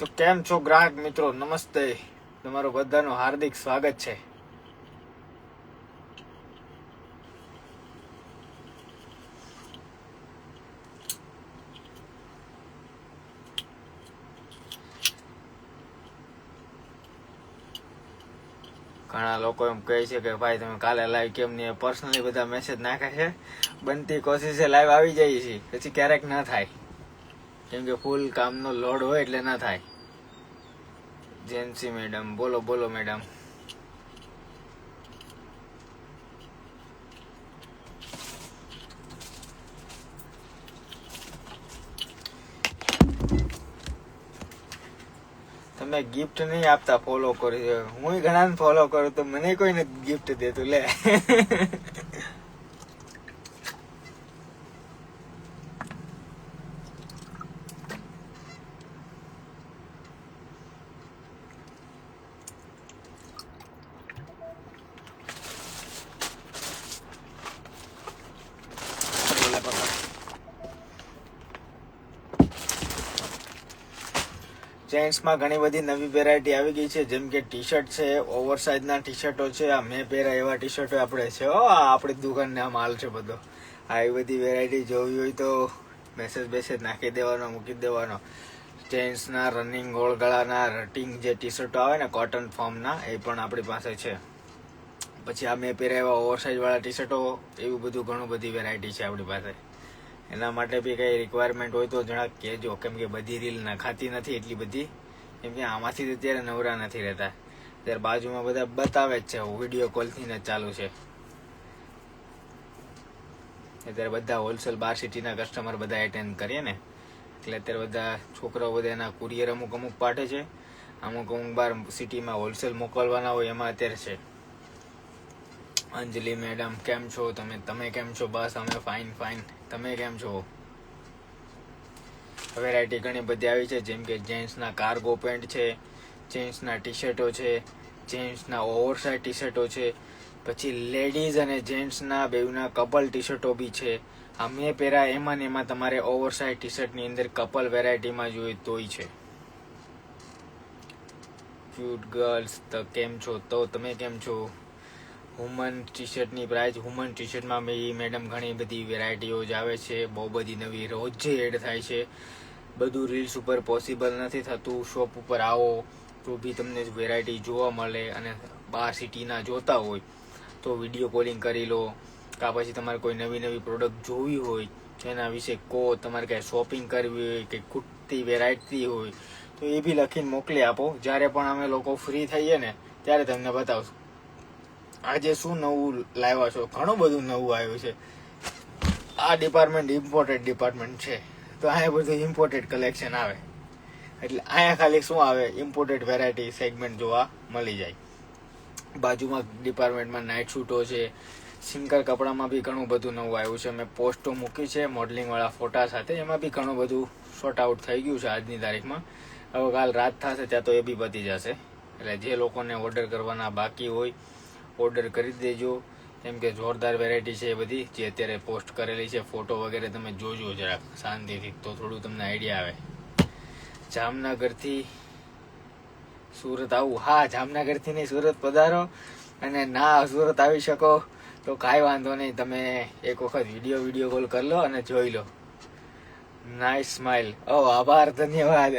તો કેમ છો ગ્રાહક મિત્રો, નમસ્તે. તમારું બધાનું હાર્દિક સ્વાગત છે. ઘણા લોકો એમ કહે છે કે ભાઈ તમે કાલે લાઈવ કેમ નહીં, પર્સનલી બધા મેસેજ નાખે છે. બનતી કોશિશે લાઈવ આવી જાય છે, પછી ક્યારેક ના થાય, કેમ કે ફૂલ કામનો લોડ હોય એટલે ના થાય. જેન્સી મેડમ, બોલો બોલો મેડમ. તમે ગિફ્ટ નહીં આપતા, ફોલો કરી. હું ઘણા ફોલો કરું તો મને કોઈ નથી ગિફ્ટ દેતું. લે જેન્ટ્સમાં ઘણી બધી નવી વેરાયટી આવી ગઈ છે, જેમ કે ટી શર્ટ છે, ઓવર સાઇઝના ટી શર્ટો છે. આ મેં પહેર્યા એવા ટી શર્ટો આપણે છે. આપણી દુકાનને આ માલ છે બધો. આવી બધી વેરાયટી જોવી હોય તો મેસેજ નાખી દેવાનો, મૂકી દેવાનો. જેન્ટ્સના રનિંગ ગોળગળાના રટિંગ જે ટી શર્ટો આવે ને કોટન ફોર્મના, એ પણ આપણી પાસે છે. પછી આ મેં પહેર્યા એવા ઓવર સાઇઝવાળા ટી શર્ટો, એવું બધું ઘણું બધી વેરાયટી છે આપણી પાસે. એના માટે બી કંઈ રિક્વાયરમેન્ટ હોય તો જરાક કહેજો, કેમ કે બધી રીલ નખાતી નથી એટલી બધી, કેમ કે આમાંથી તો અત્યારે નવરા નથી રહેતા. ત્યારે બાજુમાં બધા બતાવે જ છે, વિડીયો કોલથી ને ચાલુ છે. અત્યારે બધા હોલસેલ 12 સિટીના કસ્ટમર બધા એટેન્ડ કરીએ ને, એટલે અત્યારે બધા છોકરાઓ બધા એના કુરિયર અમુક પાઠે છે. અમુક 12 સિટીમાં હોલસેલ મોકલવાના હોય એમાં અત્યારે છે. અંજલિ મેડમ કેમ છો તમે કેમ છો? બસ અમે ફાઇન. તમે કેમ છો? વેરાયટી ઘણી બધી આવી છે, જેમ કે જેન્ટ્સના કાર્ગો પેન્ટ છે, જેન્ટ્સના ટી શર્ટો છે, જેન્ટ્સના ઓવરસાઇઝ ટી શર્ટો છે. પછી લેડીઝ અને જેન્ટ્સના બેઉના કપલ ટી શર્ટો બી છે. આ મેં પહેર્યા એમાં ને એમાં તમારે ઓવરસાઇઝ ટી શર્ટની અંદર કપલ વેરાયટીમાં જોઈએ તોય છે. ક્યુટ ગર્લ્સ તો કેમ છો? તો તમે કેમ છો? વુમન ટી શર્ટની પ્રાઇસ, વુમન ટી શર્ટમાં બી મેડમ ઘણી બધી વેરાયટીઓ જ આવે છે. બહુ બધી નવી રોજે એડ થાય છે. બધું રીલ્સ ઉપર પોસિબલ નથી થતું. શોપ ઉપર આવો તો બી તમને વેરાયટી જોવા મળે. અને 12 સિટીના જોતા હોય તો વિડીયો કોલિંગ કરી લો, કાં પછી તમારે કોઈ નવી પ્રોડક્ટ જોવી હોય એના વિશે કહો. તમારે કાંઈ શોપિંગ કરવી હોય કે ખૂટતી વેરાયટી હોય તો એ બી લખીને મોકલી આપો. જ્યારે પણ અમે લોકો ફ્રી થઈએ ને ત્યારે તમને બતાવશું. આજે શું નવું લાવ્યા છો? ઘણું બધું નવું આવ્યું છે. આ ડિપાર્ટમેન્ટ ઇમ્પોર્ટેડ ડિપાર્ટમેન્ટ છે, તો અહીંયા બધું ઇમ્પોર્ટેડ કલેક્શન આવે. એટલે અહીંયા ખાલી શું આવે, ઇમ્પોર્ટેડ વેરાયટી સેગમેન્ટ જોવા મળી જાય. બાજુમાં ડિપાર્ટમેન્ટમાં નાઇટ શૂટો છે. સિંગલ કપડામાં બી ઘણું બધું નવું આવ્યું છે. મેં પોસ્ટો મૂકી છે મોડલિંગવાળા ફોટા સાથે. એમાં બી ઘણું બધું શોર્ટ આઉટ થઈ ગયું છે આજની તારીખમાં. હવે કાલ રાત થશે ત્યાં તો એ બી પતી જશે. એટલે જે લોકોને ઓર્ડર કરવાના બાકી હોય ઓર્ડર કરી દેજો, કેમ કે જોરદાર વેરાયટી છે એ બધી જે અત્યારે પોસ્ટ કરેલી છે. ફોટો વગેરે તમે જોજો જરાક શાંતિથી, તો થોડું તમને આઈડિયા આવે. જામનગરથી સુરત આવું? હા, જામનગરથી નહીં, સુરત પધારો. અને ના સુરત આવી શકો તો કાંઈ વાંધો નહીં, તમે એક વખત વિડીયો કોલ કરી લો અને જોઈ લો. Nice smile. આભાર, ધન્યવાદ.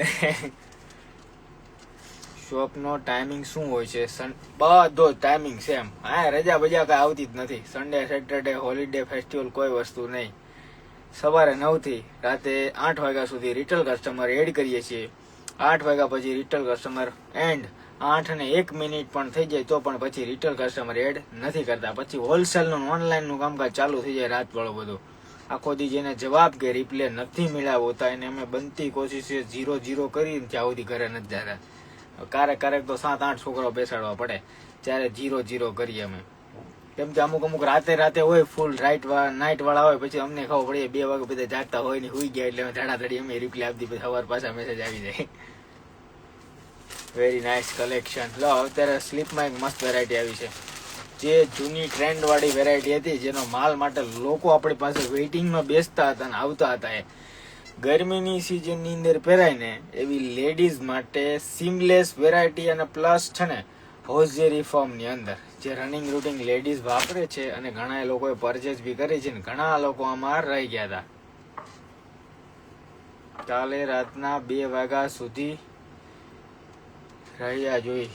શોપનો ટાઈમિંગ શું હોય છે? બધો ટાઈમિંગ સેમ. હા, રજા બજા કાંઈ આવતી જ નથી. સન્ડે, સેટરડે, હોલિડે, ફેસ્ટિવલ કોઈ વસ્તુ નહીં. સવારે 9 થી રાતે 8 વાગ્યા સુધી રિટેલ કસ્ટમર એડ કરીએ છીએ. 8 વાગ્યા પછી રિટેલ કસ્ટમર એન્ડ. 8:01 પણ થઈ જાય તો પણ પછી રિટેલ કસ્ટમર એડ નથી કરતા. પછી હોલસેલનું ઓનલાઈનનું કામકાજ ચાલુ થઈ જાય રાતવાળો બધો. આખો દી જેને જવાબ કે રિપ્લે નથી મળ્યા હોતા એને અમે બનતી કોશિશે 0 કરીને ત્યાં સુધી ઘરે નથી જતા. ક્યારેક તો 7-8 છોકરાઓ બેસાડવા પડે ત્યારે 0 કરીએ અમે. કેમ કે અમુક રાતે હોય ફૂલ નાઇટ વાળા હોય, પછી અમને ખબર પડે 2 વાગે બધા જાગતા હોય ને હુઈ ગયા, એટલે ધડાધડી અમે રિપ્લે આપી દીધી. સવાર પાછા મેસેજ આવી જાય. Very nice collection. લો, અત્યારે સ્લીપમાં એક મસ્ત વેરાયટી આવી છે. જે જૂની ટ્રેન્ડ વાળી વેરાયટી હતી, જેનો માલ માટે લોકો આપણી પાસે વેઇટિંગમાં બેસતા હતા અને આવતા હતા. એ ગરમીની સિઝનની અંદર પહેરાય ને એવી લેડીઝ માટે સીમલેસ વેરાયટી અને પ્લસ છે ને હોઝિયરી ફોર્મની અંદર જે રનિંગ રૂટિંગ લેડીઝ વાપરે છે અને ઘણા લોકોએ પરચેસ બી કરી છે ને ઘણા લોકો આમાં રહી ગયા હતા. કાલે રાતના 2 વાગ્યા સુધી રહ્યા જોઈ,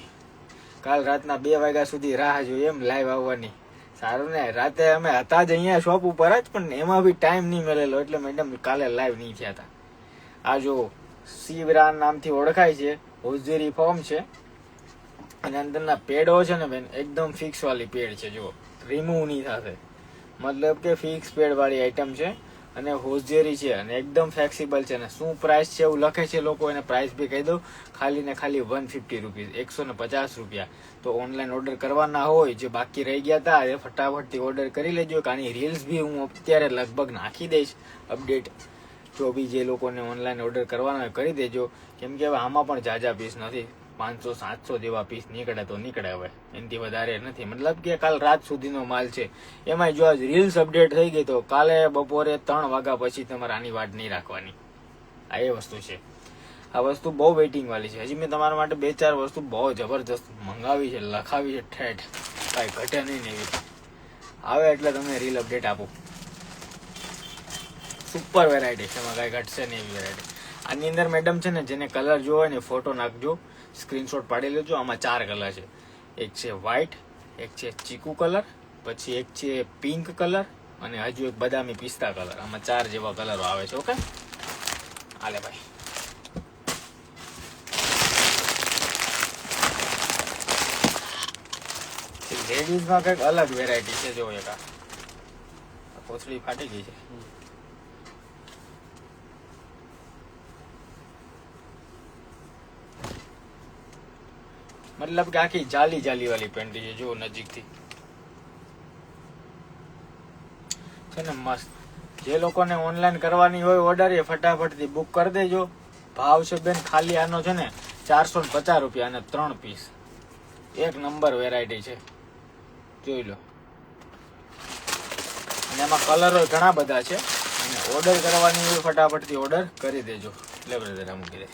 કાલ રાતના 2 વાગ્યા સુધી રાહ જોઈ એમ લાઈવ આવવાની. સારું ને, રાતે અમે હતા જ અહીંયા શોપ ઉપર જ, પણ એમાં બી ટાઈમ નહીં મળેલો એટલે મેડમ કાલે લાઈવ નહીં થયા હતા. આ જો સીબ્રાન નામથી ઓળખાય છે, હોઝિયરી ફોર્મ છે અને અંદરના પેડો છે ને બેન એકદમ ફિક્સ વાળી પેડ છે, જો રિમૂવ નહીં થશે, મતલબ કે ફિક્સ પેડ વાળી આઈટમ છે અને હોઝિયરી છે અને એકદમ ફ્લેક્સિબલ છે. અને શું પ્રાઇસ છે એવું લખે છે લોકો, એને પ્રાઇસ બી કહી દઉં, ખાલી ને ખાલી 150 રૂપીઝ, 150 રૂપિયા. તો ઓનલાઈન ઓર્ડર કરવાના હોય જે બાકી રહી ગયા હતા એ ફટાફટથી ઓર્ડર કરી લેજો. આની રીલ્સ બી હું અત્યારે લગભગ નાખી દઈશ અપડેટ, જો બી જે લોકોને ઓનલાઈન ઓર્ડર કરવાના હોય કરી દેજો, કેમ કે હવે આમાં પણ જાજા પીસ નથી, 500-700 જેવા પીસ નીકળે તો નીકળે, હવે એનાથી વધારે નથી. મતલબ કે કાલ રાત સુધીનો માલ છે. એમાં જો આજ રીલ્સ અપડેટ થઈ ગઈ તો કાલે બપોરે 3 વાગ્યા પછી તમારે આની વાટ નહીં રાખવાની. આ એ વસ્તુ છે. આ વસ્તુ બહુ વેઇટિંગ વાળી છે. હજી મેં તમારા માટે 2-4 વસ્તુ બહુ જબરજસ્ત મંગાવી છે, લખાવી છે ઠેઠ, કાંઈ ઘટે નહીં ને એવી આવે એટલે તમને રીલ અપડેટ આપું. સુપર વેરાયટી છે, એમાં કાંઈ ઘટશે નહીં એવી વેરાયટી. આની અંદર મેડમ છે ને જેને કલર જોવો હોય ને ફોટો નાખજો, સ્ક્રીનશોટ પાડી લેજો. આમાં 4 કલર છે, એક છે વ્હાઈટ, એક છે ચીકુ કલર, પછી એક છે પિંક કલર અને હજુ એક બદામી પિસ્તા કલર. આમાં 4 જેવા કલરો આવે છે. ઓકે, હાલે ભાઈ. લેડીઝમાં કંઈક અલગ વેરાયટી છે, જો એક આ કોથળી ફાટી ગઈ છે. મતલબ કે આખી જાલી જાલી વાળી પેન્ટી છે, જો નજીકથી છે ને મસ્ત. જે લોકોને ઓનલાઈન કરવાની હોય ઓર્ડર એ ફટાફટથી બુક કરી દેજો. ભાવ છે બેન ખાલી આનો છે ને 450 રૂપિયા અને 3 પીસ. એક નંબર વેરાયટી છે, જોઈ લો. અને એમાં કલરો ઘણા બધા છે અને ઓર્ડર કરવાની હોય ફટાફટથી ઓર્ડર કરી દેજો. લે બ્રધર મૂકી દે.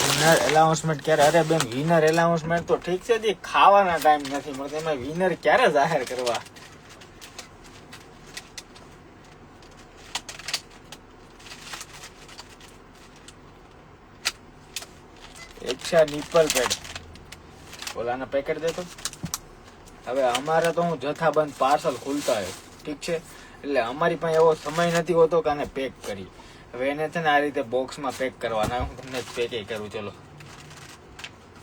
વિનર એનાઉન્સમેન્ટ ક્યારે? અરે બેન વિનર એનાઉન્સમેન્ટ તો ઠીક છે, ખાવાના ટાઈમ નથી મળતો, એમાં વિનર ક્યારે જાહેર કરવા? એક્સા નિપલ પેડ ઓલાના પેકેટ દેતો. હવે અમારે તો હું જથ્થાબંધ પાર્સલ ખુલતા હોય, ઠીક છે, એટલે અમારી પાસે એવો સમય નથી હોતો કે આને પેક કરી. હવે એને છે ને આ રીતે બોક્સમાં પેક કરવાના. હું તમને પેકે કરું, ચલો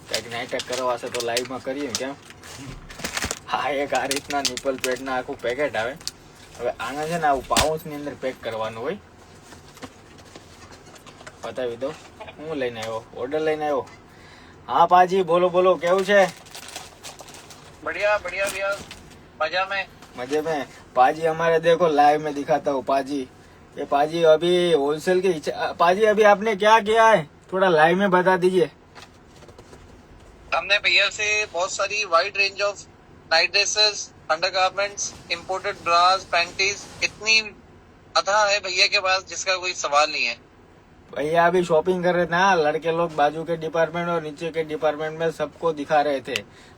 કંઈક નાટક કરવા છે તો લાઈવમાં કરીએ કેમ. હા, એક આ રીતના નિપલ પેડના આખું પેકેટ આવે. હવે આને છે ને આવું પાઉચની અંદર પેક કરવાનું હોય. બતાવી દો. હું લઈને આવ્યો, ઓર્ડર લઈને આવ્યો. हाँ पाजी बोलो बोलो, केवु छे? बढ़िया बढ़िया भैया, मजा में मजे में। पाजी हमारे देखो लाइव में दिखाता हूँ पाजी। ये पाजी अभी होलसेल के पाजी अभी आपने क्या किया है थोड़ा लाइव में बता दीजिए। हमने भैया से बहुत सारी wide range of night dresses, undergarments, imported bras, panties, इतनी अथाह है भैया के पास जिसका कोई सवाल नहीं है। भैया अभी शॉपिंग कर रहे थे ना, लड़के लोग बाजू के डिपार्टमेंट और नीचे के डिपार्टमेंट में सबको दिखा रहे थे।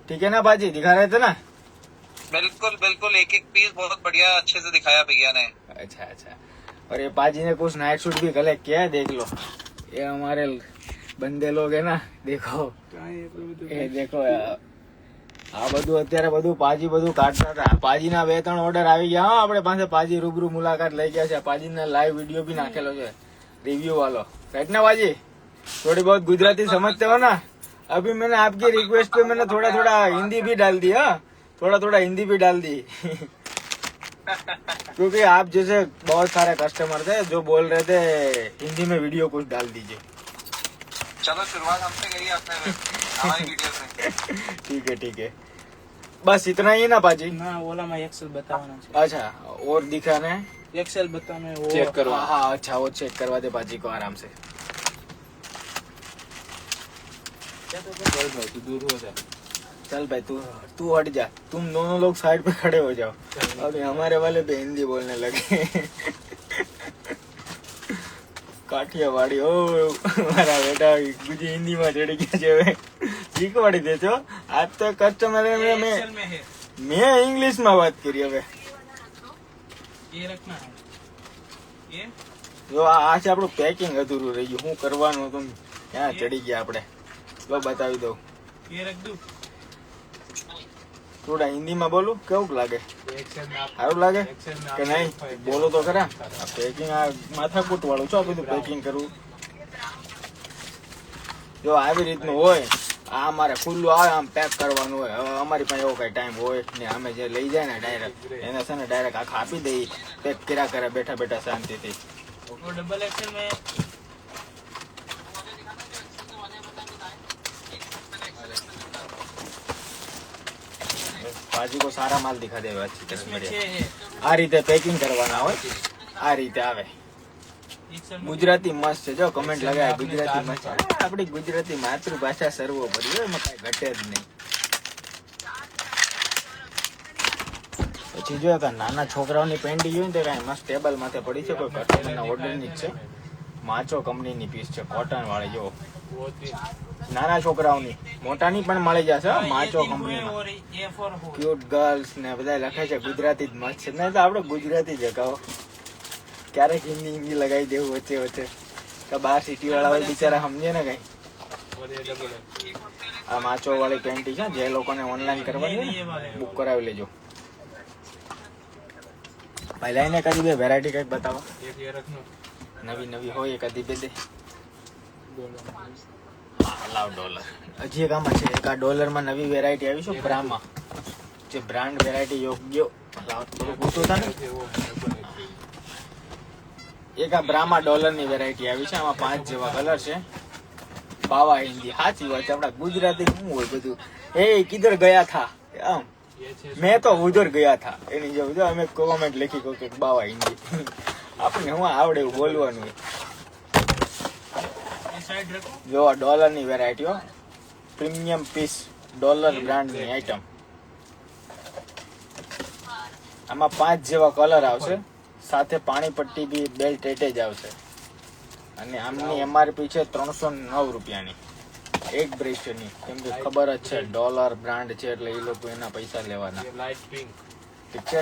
ठीक है ना बाजी, दिखा रहे थे ना? बिल्कुल बिल्कुल, एक एक पीस बहुत बढ़िया अच्छे से दिखाया भैया ने। अच्छा अच्छा। और ये पाजी ने कुछ नाइट सूट भी कलेक्ट किया है, देख लो। ये हमारे बंदे लोग है ना, देखो ये देखो આ બધું અત્યારે બધું પાજી બધું કાઢતા હતા। પાજીના 2-3 ઓર્ડર આવી ગયા। હા, આપણે પાસે પાજી રૂબરૂ મુલાકાત લઈ ગયા છે। પાજીના લાઈવ વિડીયો भी નાખેલો છે रिव्यू वालो, राइट ना बाजी? थोड़ी बहुत गुजराती समझते हो ना? अभी मैंने आपकी रिक्वेस्ट पे मैंने थोड़ा थोड़ा हिंदी भी डाल दी। हाँ, थोड़ा थोड़ा हिंदी भी डाल दी क्योंकि आप जैसे बहुत सारे कस्टमर थे जो बोल रहे थे हिंदी में वीडियो कुछ डाल दीजिए। चलो शुरुआत हमसे करिए आपने हमारी वीडियो से। ठीक है, बस इतना ही ना पाजी? ना, ओला में एक्सेल बताना है। अच्छा, और दिखाना है? एक्सेल बताना है, वो चेक करो। हाँ अच्छा, वो चेक करवा दे पाजी को आराम से। क्या तो भाई तू दूर हो जा। चल भाई तू हट जा, तुम दोनों लोग साइड पे खड़े हो जाओ। अभी हमारे वाले पे हिंदी बोलने लगे કાઠિયાવાડી ઓ મારા બેટા ગુજી હિન્દીમાં ચડી ગયા છે હવે શીખવાડી દેજો આજ તો કસ્ટમર મેં ઇંગ્લિશમાં વાત કરી હવે જો આ છે આપણું પેકિંગ અધૂરું રહી ગયું શું કરવાનું હતું ક્યાં ચડી ગયા આપણે જો બતાવી દઉં થોડા હિન્દીમાં બોલું કેવું લાગે સારું લાગે કે નહીં બોલો તો ખરા પેકિંગ આ માથાકૂટ વાળું છો બધું પેકિંગ કરવું જો આવી રીતનું હોય આ અમારે ખુલ્લું આવે આમ પેક કરવાનું હોય હવે અમારી પાસે એવો કઈ ટાઈમ હોય ને અમે જે લઈ જાય ને ડાયરેક્ટ એને છે ને ડાયરેક્ટ આખા આપી દઈએ પેક કર્યા કરે બેઠા બેઠા શાંતિથી डबल एक्सेल में बाजी को सारा माल दिखा दे अच्छी तरह बढ़िया આ રીતે પેકિંગ કરવાના હોય આ રીતે આવે ગુજરાતી મસ્ત છે જો કમેન્ટ લગાય ગુજરાતી મસ્ત આપણી ગુજરાતી માતૃભાષા સર્વોપરી એમાં કઈ ઘટે જ નહીં પછી જો નાના છોકરાઓની પેન્ટી હોય ને તો કઈ મસ્ત ટેબલ માથે પડી છે કોઈ કસ્ટમરના ઓર્ડરની જ છે માચો કંપનીની પીસ છે કોટન વાળી જો નાના છોકરાઓની મોટાની પણ મળી જશે માચો કંપનીમાં ક્યુટ ગર્લ્સ ને બધા લખે છે ગુજરાતી જ મસ્ત છે નહીં તો આપણે ગુજરાતી જ કહો ક્યારેક હિન્દી લગાવી દેવું વચ્ચે વચ્ચે કે બહાર સિટી વાળા હોય બિચારા સમજે ને કઈ આ માચો વાળી પેન્ટી છે જે લોકોને ઓનલાઈન કરવાની બુક કરાવી લેજો પહેલા એને કદી બે વેરાયટી કઈક બતાવો નવી નવી હોય કદી બે દે લાવ ડોલર હજી એક આમાં છે એક આ ડોલરમાં નવી વેરાયટી આવી છે બ્રામાં જે બ્રાન્ડ વેરાયટી યોગ્ય લાવ થોડું પૂછું હતા ને એક આ બ્રામા ડોલરની વેરાયટી આવી છે આમાં 5 જેવા કલર છે બાવા હિન્દી સાચી વાત છે આપડા ગુજરાતી શું હોય બધું એ કિધર ગયા થા આમ મેં તો ઉધર ગયા થા એની જેવું જો અમે કોમેન્ટ લખી કહું કે બાવા હિન્દી આપણને હું આવડે એવું બોલવાનું જો આ ડોલરની વેરાયટીઓ પ્રીમિયમ પીસ ડોલર બ્રાન્ડની આઈટમ આમાં 5 જેવા કલર આવશે સાથે પાણી પટ્ટી બી બેલ્ટ એટેચ આવશે અને આમની એમઆરપી છે 309 રૂપિયાની એક બ્રેસની કેમ કે ખબર જ છે ડોલર બ્રાન્ડ છે એટલે એ લોકો એના પૈસા લેવાના ઠીક છે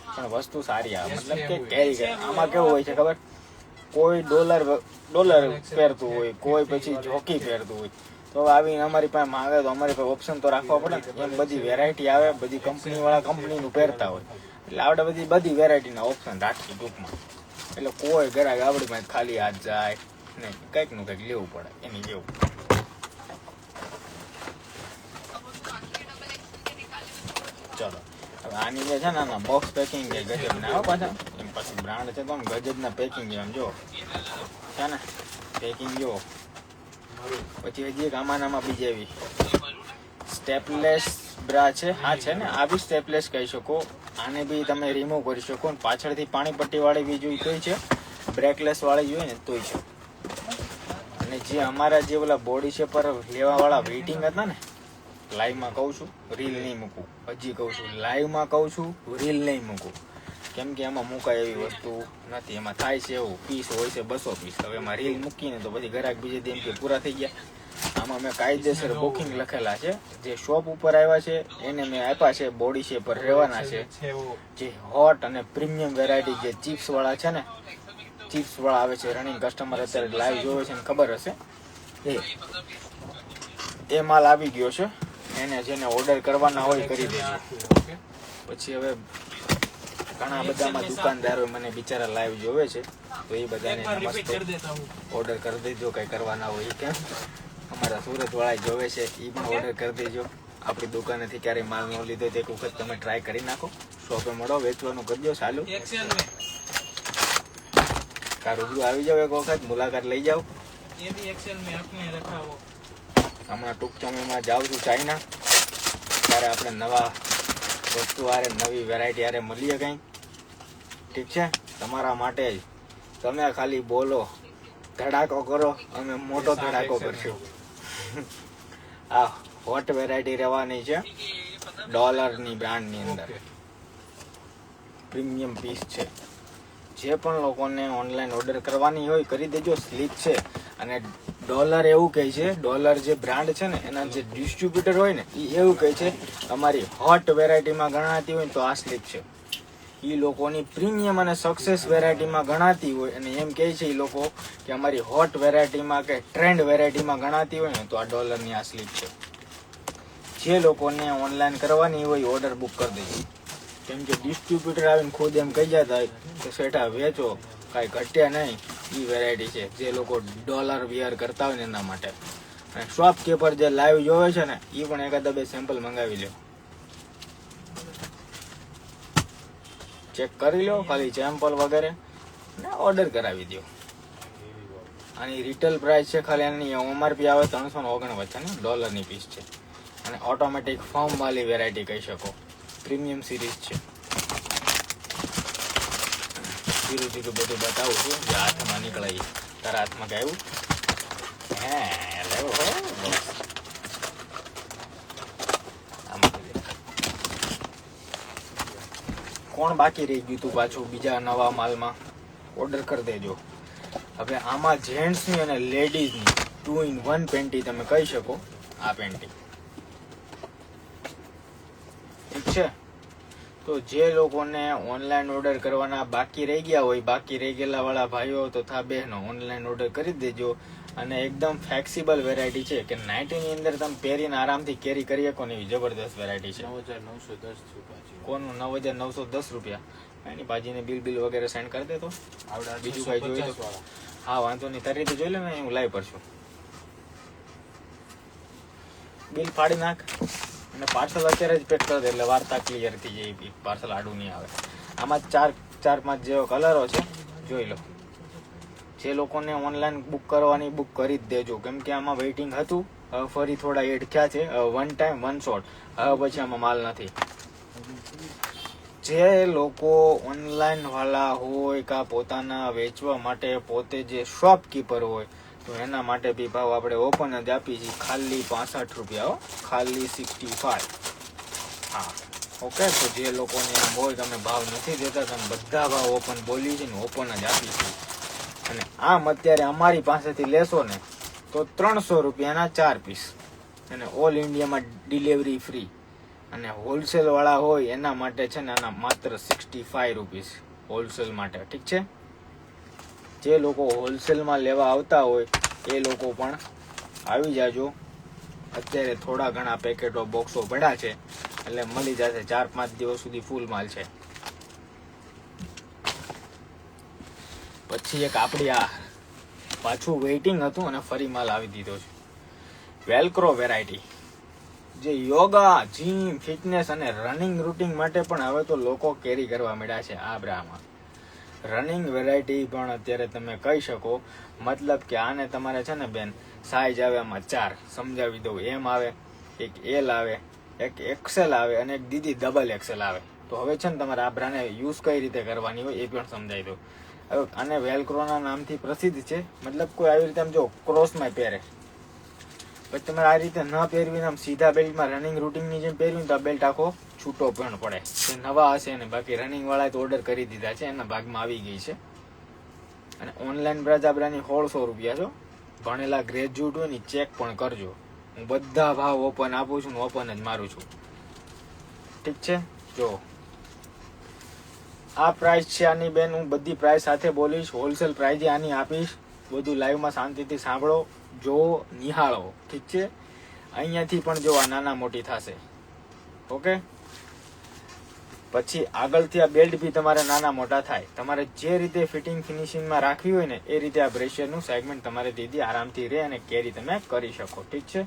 પણ વસ્તુ સારી આવે મતલબ કે કેરી કરે આમાં કેવું હોય છે ખબર કોઈ ડોલર પહેરતું હોય કોઈ પછી જોકી પહેરતું હોય તો આવીને અમારી પાસે માંગે તો અમારી પાસે ઓપ્શન તો રાખવા પડે એમ બધી વેરાયટી આવે બધી કંપની વાળા કંપનીનું પહેરતા હોય એટલે આપણે બધી વેરાયટીના ઓપ્શન રાખીએ ટૂંકમાં એટલે કોઈ ગ્રાહક આપણી પાસે ખાલી હાથ જાય નહીં કંઈક નું કંઈક લેવું પડે એની જેવું ચલો હવે આની જે છે ને બોક્સ પેકિંગ છે ગજબ ના આવે પાછા એમ પછી બ્રાન્ડ છે તો ગજબ ના પેકિંગ એમ જો છે ને પેકિંગ જો પછી હજી એક આમાં બીજી એવી સ્ટેપલેસ બ્રા છે હા છે ને આ બી સ્ટેપલેસ કહી શકો આને બી તમે રિમૂવ કરી શકો પાછળથી પાણી પટ્ટી વાળી બી જોઈ તોય છે બ્રેકલેસ વાળી જોઈએ ને તોય છે અને જે અમારા જે ઓલા બોડી શેપર લેવા વાળા વેઇટિંગ હતા ને લાઈવમાં કહું છું રીલ નહીં મૂકું હજી કહું છું લાઈવમાં કહું છું રીલ નહીં મૂકું કેમ કે એમાં મુકાય એવી વસ્તુ નથી એમાં થાય છે એવું પીસ હોય છે 200 પીસ હવે એમાં રીલ મૂકીને તો પછી ગ્રાહક બીજે દી એમ કે પૂરા થઈ ગયા આમાં મેં કાયદેસર બુકિંગ લખેલા છે જે શોપ ઉપર આવ્યા છે એને મેં આપ્યા છે બોડી શેપર રહેવાના છે જે હોટ અને પ્રીમિયમ વેરાયટી જે ચિપ્સ વાળા છે ને ચિપ્સ વાળા આવે છે રનિંગ કસ્ટમર અત્યારે લાઈવ જોવે છે ને ખબર હશે એ માલ આવી ગયો છે એને જેને ઓર્ડર કરવાના હોય કરી દેજો પછી હવે ઘણા બધામાં દુકાનદારો મને બિચારા લાઈવ જોવે છે તો એ બધાને ઓર્ડર કરી દેજો કઈ કરવાના હોય કેમ અમારા સુરત વાળા જોવે છે એ પણ ઓર્ડર કરી દેજો આપણી દુકાનેથી ક્યારેય માલ ન લીધો તો એક વખત તમે ટ્રાય કરી નાખો શોપે મળો વેચવાનું કરજો ચાલુ કા રૂબરૂ આવી જાવ એક વખત મુલાકાત લઈ જાઓ હમણાં ટૂંક સમયમાં જાઉં છું ચાઇના ત્યારે આપણે નવા વસ્તુ આરે નવી વેરાયટી આરે મળીએ કંઈ ઠીક છે તમારા માટે જ તમે ખાલી બોલો ધડાકો કરો અમે મોટો ધડાકો કરશું આ હોટ વેરાયટી રહેવાની છે ડોલરની બ્રાન્ડની અંદર પ્રીમિયમ પીસ છે જે પણ લોકોને ઓનલાઈન ઓર્ડર કરવાની હોય કરી દેજો. સ્લીપ છે. અને ડોલર એવું કહે છે, ડોલર જે બ્રાન્ડ છે ને એના જે ડિસ્ટ્રીબ્યુટર હોય ને એ એવું કહે છે અમારી હોટ વેરાયટીમાં ગણાતી હોય ને તો આ સ્લીપ છે. એ લોકોની પ્રીમિયમ અને સક્સેસ વેરાયટીમાં ગણાતી હોય અને એમ કહે છે એ લોકો કે અમારી હોટ વેરાયટીમાં કે ટ્રેન્ડ વેરાયટીમાં ગણાતી હોય ને તો આ ડોલરની આ સ્લીપ છે. જે લોકોને ઓનલાઈન કરવાની હોય ઓર્ડર બુક કરી દેજો. કેમ કે ડિસ્ટ્રીબ્યુટર આવીને ખુદ એમ કહી જતા હોય કે સેઠા વેચો, કાંઈ ઘટ્યા નહીં. એ વેરાયટી છે જે લોકો ડોલર વિયર કરતા હોય ને એના માટે. અને શોપકીપર જે લાઈવ જોવે છે ને એ પણ એકાદા બે સેમ્પલ મંગાવી લો, ચેક કરી લો ખાલી સેમ્પલ વગેરે ને ઓર્ડર કરાવી દો. આની રિટેલ પ્રાઇસ છે ખાલી એની MRP આવે 349 ડોલરની પીસ છે. અને ઓટોમેટિક ફોર્મ વાળી વેરાયટી કહી શકો, પ્રીમિયમ સિરીઝ છે. ધીરું ધીરું બધું બતાવું છું જે હાથમાં નીકળે. તારા હાથમાં કે આવ્યું? હે લેવો હો. કોણ બાકી રહી ગયું તું પાછું બીજા નવા માલમાં? ઓર્ડર કરી દેજો. હવે આમાં જેન્ટ્સની અને લેડીઝની 2-in-1 પેન્ટી તમે કહી શકો. આ પેન્ટી ઠીક છે. તો જે લોકોને ઓનલાઈન ઓર્ડર કરવાના બાકી રહી ગયા હોય, બાકી રહી ગયેલા વાળા ભાઈઓ તથા બહેનો ઓનલાઈન ઓર્ડર કરી દેજો. અને એકદમ ફ્લેક્સિબલ વેરાયટી છે કે નાઇટીની અંદર તમે પહેરીને આરામથી કેરી કરી શકો ને એવી જબરદસ્ત વેરાયટી છે. 9,910 કોનું 9,910 રૂપિયા? એની પાજીને બિલ વગેરે સેન્ડ કરી દે તો બીજું કઈ જોઈએ તો. હા વાંધો નહીં, તારી રીતે જોઈ લે ને, હું લાઈવ પડશું. બિલ ફાડી નાખ અને પાર્સલ અત્યારે જ પેક કરી દે એટલે વાર્તા ક્લિયર થઈ જાય. પાર્સલ આડું નહીં આવે. આમાં 4-5 જેવો કલરો છે, જોઈ લો. જે લોકોને ઓનલાઈન બુક કરવાની બુક કરી જ દેજો. કેમ કે આમાં વેઇટિંગ હતું, હવે ફરી થોડા એડ થયા છે. 1 ટાઈમ 1 શોટ, હવે પછી આમાં માલ નથી. જે લોકો ઓનલાઈન વાળા હોય કે પોતાના વેચવા માટે પોતે જે શોપકીપર હોય તો એના માટે બી ભાવ આપણે ઓપન જ આપી છીએ, ખાલી 65 રૂપિયા, ખાલી 65. હા ઓકે. તો જે લોકોને એમ હોય તમે ભાવ નથી દેતા, તમે બધા ભાવ ઓપન બોલી છે ને ઓપન જ આપી છીએ. અને આમ અત્યારે અમારી પાસેથી લેશો ને તો 300 રૂપિયાના 4 પીસ અને ઓલ ઇન્ડિયામાં ડિલિવરી ફ્રી. અને હોલસેલ વાળા હોય એના માટે છે ને આના માત્ર 65 રૂપીસ હોલસેલ માટે. ઠીક છે. જે લોકો હોલસેલમાં લેવા આવતા હોય એ લોકો પણ આવી જાજો. અત્યારે થોડા ઘણા પેકેટો બોક્સો પડ્યા છે એટલે મળી જશે. 4-5 દિવસ સુધી ફૂલ માલ છે. પછી એક આપણી આ પાછું વેઇટિંગ હતું અને ફરી માલ આવી દીધો છે. વેલ્ક્રો વેરાયટી જે યોગા, જીમ, ફિટનેસ અને રનિંગ રૂટિન માટે પણ હવે તો લોકો કેરી કરવા મળ્યા છે. આ બ્રામાં રનિંગ વેરાયટી પણ અત્યારે તમે કહી શકો. મતલબ કે આને તમારે છે ને બેન સાઈઝ આવે આમાં 4, સમજાવી દઉં. એમ આવે, એક એલ આવે, એક એક્સેલ આવે અને એક દીદી ડબલ એક્સેલ આવે. તો હવે છે ને તમારે આ બ્રાને યુઝ કઈ રીતે કરવાની હોય એ પણ સમજાવી દઉં. હવે આને વેલ્ક્રોના નામથી પ્રસિદ્ધ છે. મતલબ કોઈ આવી રીતે આમ જો ક્રોસમાં પહેરે, પછી તમારે આ રીતે ન પહેરવીને આમ સીધા બેલ્ટમાં રનિંગ રૂટિનની જેમ પહેરવીને તો આ બેલ્ટ આખો છૂટો પણ પડે. જે નવા હશે ને, બાકી રનિંગ વાળાએ તો ઓર્ડર કરી દીધા છે, એના ભાગમાં આવી ગઈ છે. અને ઓનલાઈન પ્રાઇસ આ બ્રાની 1,600 રૂપિયા છો. ભણેલા ગ્રેજ્યુએટ હોય ને ચેક પણ કરજો. હું બધા ભાવ ઓપન આપું છું, ઓપન જ મારું છું. ઠીક છે. જો આ પ્રાઇસ છે આની બેન, હું બધી પ્રાઇસ સાથે બોલીશ. હોલસેલ પ્રાઇસ આની આપીશ. બધું લાઈવમાં શાંતિથી સાંભળો, જો, નિહાળો. ઠીક છે. અહીંયાથી પણ જો આ નાના મોટી થશે. ઓકે. પછી આગળથી આ બેલ્ટ બી તમારે નાના મોટા થાય. તમારે જે રીતે ફિટિંગ ફિનિશિંગમાં રાખવી હોય ને એ રીતે આ બ્રેશિયરનું સેગમેન્ટ તમારે દીદી આરામથી રહે અને કેરી તમે કરી શકો. ઠીક છે.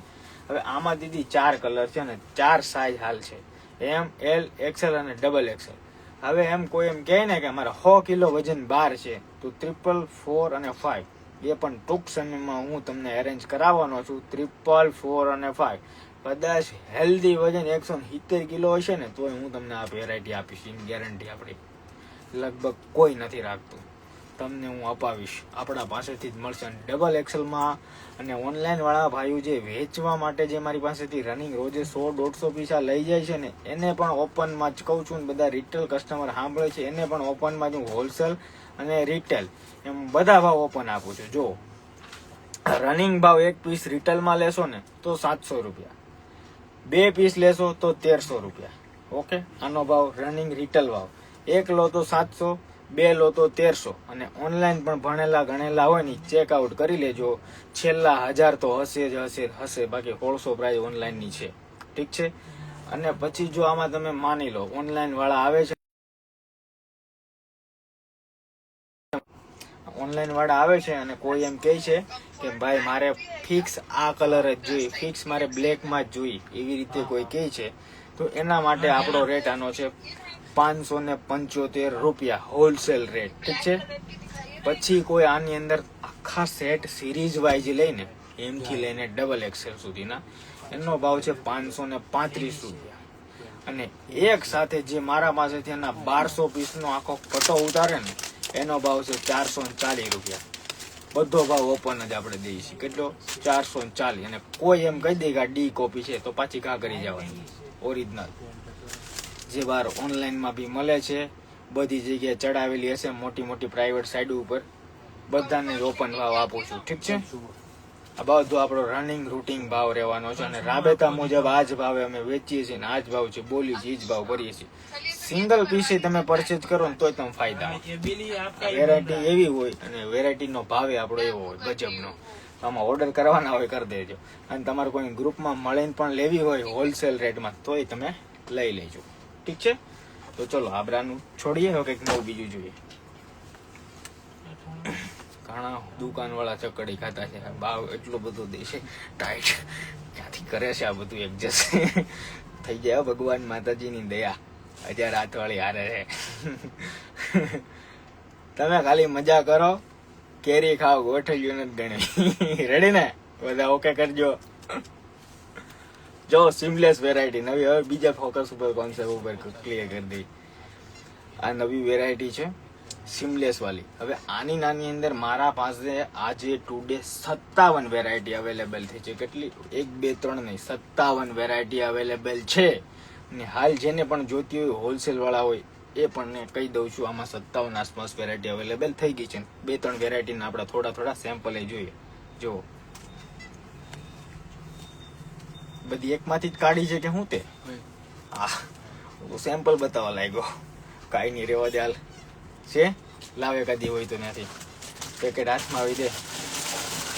હવે આમાં દીદી 4 કલર છે અને 4 સાઇઝ હાલ છે, એમ, એલ, એક્સેલ અને ડબલ એક્સેલ. હવે એમ કોઈ એમ કહે ને કે અમારે 100 કિલો વજન બાર છે તો 344 4 અને 5 એ પણ ટૂંક સમયમાં હું તમને અરેન્જ કરાવવાનો છું. 344 4 અને 5. કદાચ હેલ્ધી વજન 170 કિલો હશે ને તોય હું તમને આ વેરાયટી આપીશ. ઇન ગેરંટી આપણી લગભગ કોઈ નથી રાખતું. તમને હું અપાવીશ, આપણા પાસેથી જ મળશે. અને ડબલ એક્સેલમાં અને ઓનલાઈન વાળા ભાઈઓ જે વેચવા માટે જે મારી પાસેથી રનિંગ રોજે 100-150 પીસા લઈ જાય છે ને, એને પણ ઓપનમાં જ કહું છું. ને બધા રિટેલ કસ્ટમર સાંભળે છે એને પણ ઓપનમાં જ હું હોલસેલ અને રિટેલ એમ બધા ભાવ ઓપન આપું છું. જો રનિંગ ભાવ 1 પીસ રિટેલમાં લેશો ને તો 700 રૂપિયા, 2 પીસ લેશો તો 1300 રૂપિયા. ઓકે, આનો ભાવ રનિંગ રિટેલ ભાવ. 1 લો તો 700, 2 લો તો 1300. અને ઓનલાઈન પણ ભણેલા ગણેલા હોય ને ચેકઆઉટ કરી લેજો, છેલ્લા 1000 તો હશે, બાકી 1600 પ્રાઇસ ઓનલાઈનની છે. ઠીક છે. અને પછી જો આમાં તમે માની લો ઓનલાઈન વાળા આવે છે અને કોઈ એમ કહે છે કે ભાઈ મારે ફિક્સ આ કલર જ જોઈએ, ફિક્સ મારે બ્લેકમાં જ જોઈએ, એવી રીતે કોઈ કહે છે, તો એના માટે આપણો રેટ આનો છે 575 રૂપિયા હોલસેલ રેટ. ઠીક છે. પછી કોઈ આની અંદર આખા સેટ સિરીઝ વાઇઝ લઈને એમથી લઈને ડબલ એક્સેલ સુધીના એનો ભાવ છે 535 રૂપિયા. અને એક સાથે જે મારા પાસેથી એના 1200 પીસનો આખો કટો ઉતારે ને એનો ભાવ છે 440 રૂપિયા. બધો ભાવ ઓપન જ આપણે દઈએ છીએ. કેટલો? 440. અને કોઈ એમ કહી દે કે આ ડી કોપી છે તો પાછી ઘા કરી જવાની. ઓરિજિનલ જે બહાર ઓનલાઈનમાં બી મળે છે, બધી જગ્યાએ ચડાવેલી હશે મોટી મોટી પ્રાઇવેટ સાઇડ ઉપર, બધાને ઓપન ભાવ આપું છું. ઠીક છે. આ બધું આપણો રનિંગ રૂટિંગ ભાવ રહેવાનો છે. અને રાબેતા મુજબ આ જ ભાવે અમે વેચીએ છીએ ને આ જ ભાવ છે, બોલી છે, એ જ ભાવ કરીએ છીએ. સિંગલ પીસે તમે પરચેજ કરો ને તોય તમે ફાયદા. વેરાયટી એવી હોય અને વેરાયટીનો ભાવે આપણો એવો હોય ગજબનો. આમાં ઓર્ડર કરવાના હોય કરી દેજો. અને તમારે કોઈ ગ્રુપમાં મળીને પણ લેવી હોય હોલસેલ રેટમાં તોય તમે લઈ લેજો. ઠીક છે. તો ચલો આબરાનું છોડીએ, હવે કંઈક નવું બીજું જોઈએ. ઘણા દુકાન વાળા ચકડી ખાતા છે, ભાવ એટલો બધો દે છે ટાઈટ, ક્યાંથી કરે છે આ બધું એડજસ્ટ થઈ જાય. ભગવાન માતાજીની દયા 1000 હાથ વાળી હારે છે. તમે ખાલી મજા કરો, કેરી ખાઓ, ગોઠવ્યું નથી ગણી. રેડી ને બધા? ઓકે કરજો. જો સીમલેસ વેરાયટી નવી, હવે બીજા ફોકસ ઉપર કોન્સેપ્ટ ઉપર ક્લિયર કરી દઈ. આ નવી વેરાયટી છે સીમલેસ વાળી. હવે આની નાની અંદર મારા પાસે આજે ટુડે 57 વેરાયટી અવેલેબલ થઈ છે. કેટલી? 1, 2, 3 નહીં, 57 વેરાયટી અવેલેબલ છે. અને હાલ જેને પણ જોતી હોય હોલસેલ વાળા હોય એ પણ કહી દઉં છું, આમાં 57 આસપાસ વેરાયટી અવેલેબલ થઈ ગઈ છે. 2-3 વેરાયટીના આપણે થોડા સેમ્પલ જોઈએ. જો બધી એકમાંથી જ કાઢી છે કે શું તે? હા, સેમ્પલ બતાવવા લાગ્યો. કાંઈ નહીં, રેવા દે. હાલ છે લાવે કદી હોય તો ત્યાંથી પેકેટ હાથમાં આવી દે,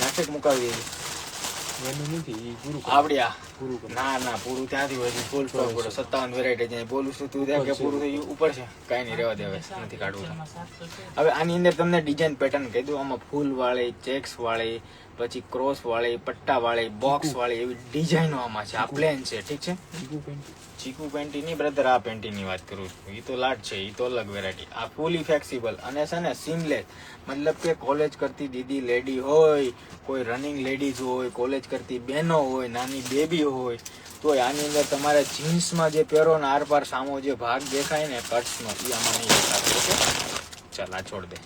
નાખે મુકાવી દે. આવડ્યા? ના પૂરું ત્યાંથી હોય ફૂલ સ્ટોક પડે. 57 વેરાયટી બોલું છું તું ત્યાં કે પૂરું થઈ ગયું ઉપર છે. કાંઈ નહીં, રેવા દે, હવે નથી કાઢવું. હવે આની અંદર તમને ડિઝાઇન પેટર્ન કહી દઉં. આમાં ફૂલ વાળી, ચેક્સ વાળી, પછી ક્રોસ વાળી, પટ્ટા વાળી, બોક્સ વાળી એવી ડિઝાઇનો આમાં છે. આ પ્લેન છે. ઠીક છે. ચીકુ પેન્ટી ની બ્રધર, આ પેન્ટી ની વાત કરું છું. એ તો લાટ છે, એ તો અલગ વેરાયટી. આ ફૂલી ફ્લેક્સિબલ અને છે ને સીમલેસ, મતલબ કે કોલેજ કરતી દીદી લેડી હોય, કોઈ રનિંગ લેડીઝ હોય, કોલેજ કરતી બહેનો હોય, નાની બેબી હોય, તો આની અંદર તમારે જીન્સમાં જે પહેરો ને આરપાર સામો જે ભાગ દેખાય ને કટ્સનો, એ આમાં નહીં દેખાતો. ઓકે, ચાલ આ છોડ દે.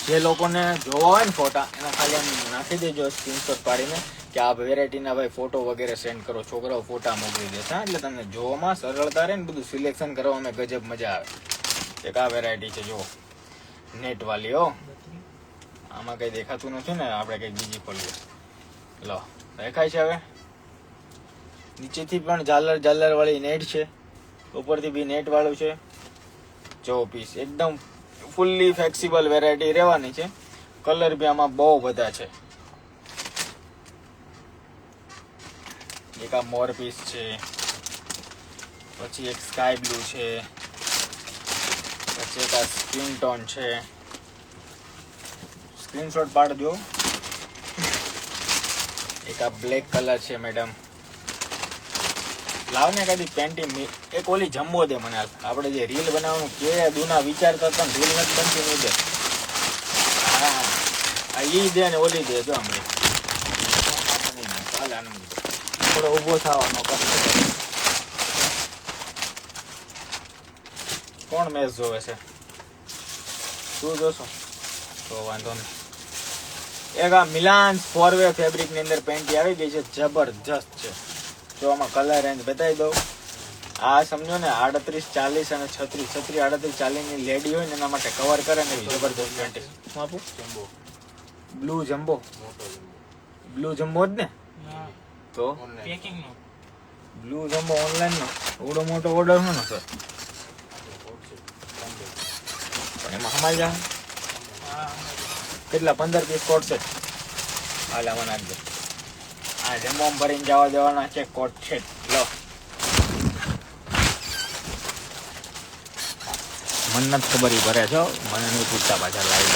જે લોકોને જોવા હોય ને ફોટા, એના ખાલી આમ નાખી દેજો સ્ક્રીનશોટ પાડીને કે આ વેરાયટીના ભાઈ ફોટો વગેરે સેન્ડ કરો. છોકરાઓ ફોટા મોકલી દેશે, એટલે તમને જોવામાં સરળતા રહે ને, બધું સિલેક્શન કરવામાં ગજબ મજા આવે. એક આ વેરાયટી છે, જો નેટ વાળી. હો, આમાં કઈ દેખાતું નથી ને, આપણે કઈ બીજી ખોલીએ. લો, દેખાય છે હવે? નીચેથી પણ ઝાલર વાળી નેટ છે, ઉપરથી બી નેટ વાળું છે. જો પીસ એકદમ ફૂલ્લી ફ્લેક્સિબલ વેરાયટી રહેવાની છે. કલર બી આમાં બહુ બધા છે. એક આ મોર પીસ છે, પછી એક સ્કાય બ્લુ છે, પછી એક આ સ્કિન ટોન છે. સ્ક્રીનશોટ પાડજો. એક આ બ્લેક કલર છે મેડમ. લાવ ને કદી પેન્ટી. એક ઓલી જમ્બો દે મને. આપણે જે રીલ બનાવવાનું કે દુના વિચારતા હતા રીલ નથી બનતી નહીં દે. હા, ઈ દે ને ઓલી દે. જો હમણાં ચાલ આનંદ થોડો ઊભો થવાનો. કોણ મેચ જોવે છે? તું જોશો તો વાંધો નહીં. એક આ મિલાન્સ 4-વે ફેબ્રિક ની અંદર પેન્ટી આવી ગઈ છે, જબરજસ્ત છે. જો આમાં કલર રેન્જ બતાવી દઉં. આ સમજો ને 38, 40 અને 36, 38, 40 ની લેડી હોય ને એના માટે કવર કરે ને એવી જબરદસ્ત પેન્ટી. શું આપું? Jumbo blue jumbo. મોટો જમ્બો બ્લુ જમ્બો જ ને? તો ઓનલાઈન પેકિંગ નો બ્લુ જમ્બો ઓનલાઈન નો એવડો મોટો ઓર્ડર નો સર, પણ એમાં સમાઈ જાય કેટલા? 15 પીસ કોટ સેટ. હાલ આમાં નાખી દે. આ જમ્બો ભરીને જવા દેવાના છે કોટ સેટ. લો, મને નથી ખબર ઈ ભરે છો, મને નહીં પૂછતા પાછા લાવી.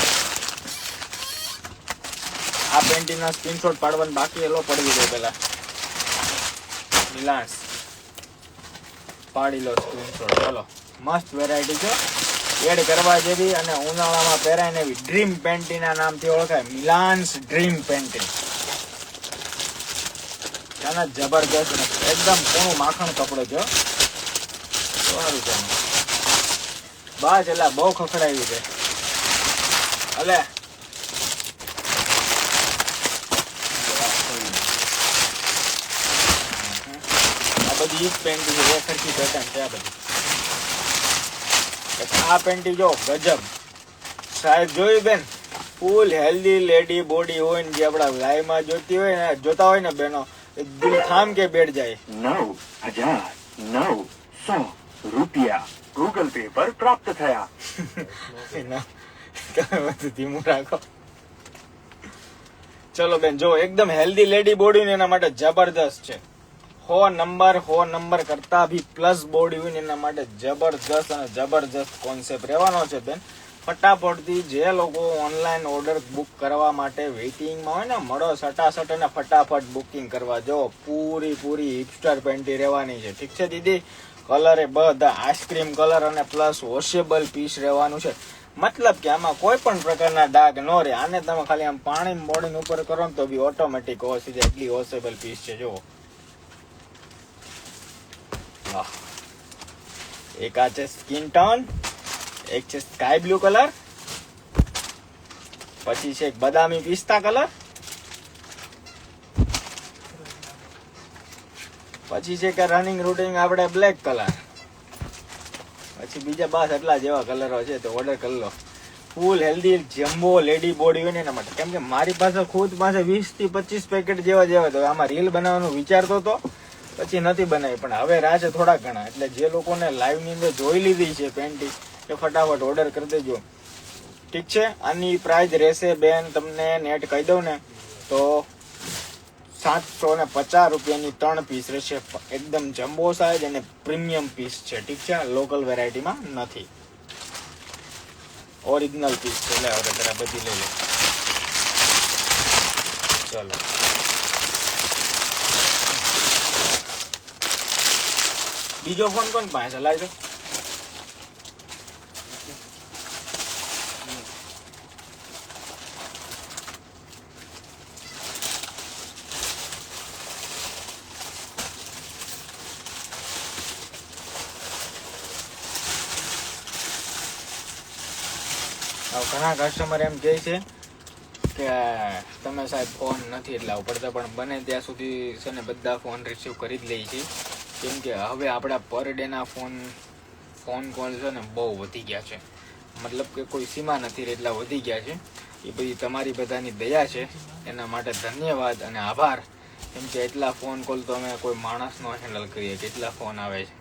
આ પેન્ટિંગના સ્ક્રીનશોટ પાડવાનું બાકી એલો પડી ગયો પેલા. મિલાન્સ પાડી લો સ્ક્રીનશોટ. ચલો, મસ્ત વેરાયટી છે, એડ કરવા જેવી અને ઉનાળામાં પહેરાય ને એવી. ડ્રીમ પેન્ટીના નામથી ઓળખાય, મિલાન્સ ડ્રીમ પેન્ટી. આના જબરજસ્ત એકદમ કોણું માખણ કપડો છે. સારું છે બસ, એટલે બહુ ખખડાવી છે. અલે આ બધી ઈ જ પેન્ટી છે, એ ખર્ચી પેટર્ન છે આ બધી. આ પેન્ટી જો ગજબ સાઈઝ જોઈ બેન, ફૂલ હેલ્ધી લેડી બોડી હોય ને જે આપડા લાઈવમાં જોતી હોય ને, જોતા હોય ને બેનો, દિલ થામ કે બેઠ જાય. 9,900 રૂપિયા ગૂગલ પે પર પ્રાપ્ત થયા. બધું ધીમું રાખો. ચલો બેન, જો એકદમ હેલ્ધી લેડી બોડી ને એના માટે જબરદસ્ત છે. 100 નંબર કરતા ભી પ્લસ બોડી હોય ને એના માટે જબરજસ્ત અને જબરજસ્ત કોન્સેપ્ટ રહેવાનો છે બેન. ફટાફટથી જે લોકો ઓનલાઈન ઓર્ડર બુક કરવા માટે વેઇટિંગમાં હોય ને, મળો સટાસટ અને ફટાફટ બુકિંગ કરવા. જો પૂરી હિપસ્ટર પેન્ટી રહેવાની છે. ઠીક છે દીદી? કલર એ બધા આઈસ્ક્રીમ કલર અને પ્લસ વોશેબલ પીસ રહેવાનું છે. મતલબ કે આમાં કોઈ પણ પ્રકારના ડાઘ ન રહે. આને તમે ખાલી આમ પાણી બોડીને ઉપર કરો ને તો બી ઓટોમેટિક વોશ થઈ જાય, એટલી વોશેબલ પીસ છે. જુઓ, એક આ છે સ્કિન ટોન, એક છે સ્કાય બ્લુ કલર, પછી છે એક બદામી પિસ્તા કલર, પછી છે કે રનિંગ રૂટિંગ આપણે બ્લેક કલર, પછી બીજા બસ એટલા જેવા કલરો છે. તો ઓર્ડર કરી લો. ફૂલ હેલ્ધી જમ્બો લેડી બોડી હોય ને એના માટે. કેમ કે મારી પાસે ખુદ પાસે 20 થી 25 પેકેટ જેવા તો આમાં રીલ બનાવવાનું વિચારતો હતો, પછી નથી બનાવી. પણ હવે રાહ છે થોડા ઘણા, એટલે જે લોકોને લાઈવ ની અંદર જોઈ લીધી છે પેન્ટી એ ફટાફટ ઓર્ડર કરી દેજો. ઠીક છે? આની પ્રાઇસ રહેશે બેન, તમને નેટ કહી દઉં ને તો 750 રૂપિયાની 3 પીસ રહેશે. એકદમ જમ્બો સાઇઝ અને પ્રીમિયમ પીસ છે. ઠીક છે? લોકલ વેરાયટીમાં નથી, ઓરિજિનલ પીસ છે. એટલે હવે જરા બધી લઈ લે. ચલો, બીજો ફોન કોણ પાસે લાવી દો? ઘણા કસ્ટમર એમ કહે છે કે તમે સાહેબ ફોન નથી એટલા ઉપડતા, પણ બને ત્યાં સુધી છે ને બધા ફોન રિસીવ કરી જ લઈએ છીએ. કેમ કે હવે આપણા પર ડે ના ફોન કોલ છે ને બહુ વધી ગયા છે. મતલબ કે કોઈ સીમા નથી રહી, એટલા વધી ગયા છે. એ બધી તમારી બધાની દયા છે, એના માટે ધન્યવાદ અને આભાર. કેમ કે એટલા ફોન કોલ તો અમે કોઈ માણસનો હેન્ડલ કરીએ, કેટલા ફોન આવે છે,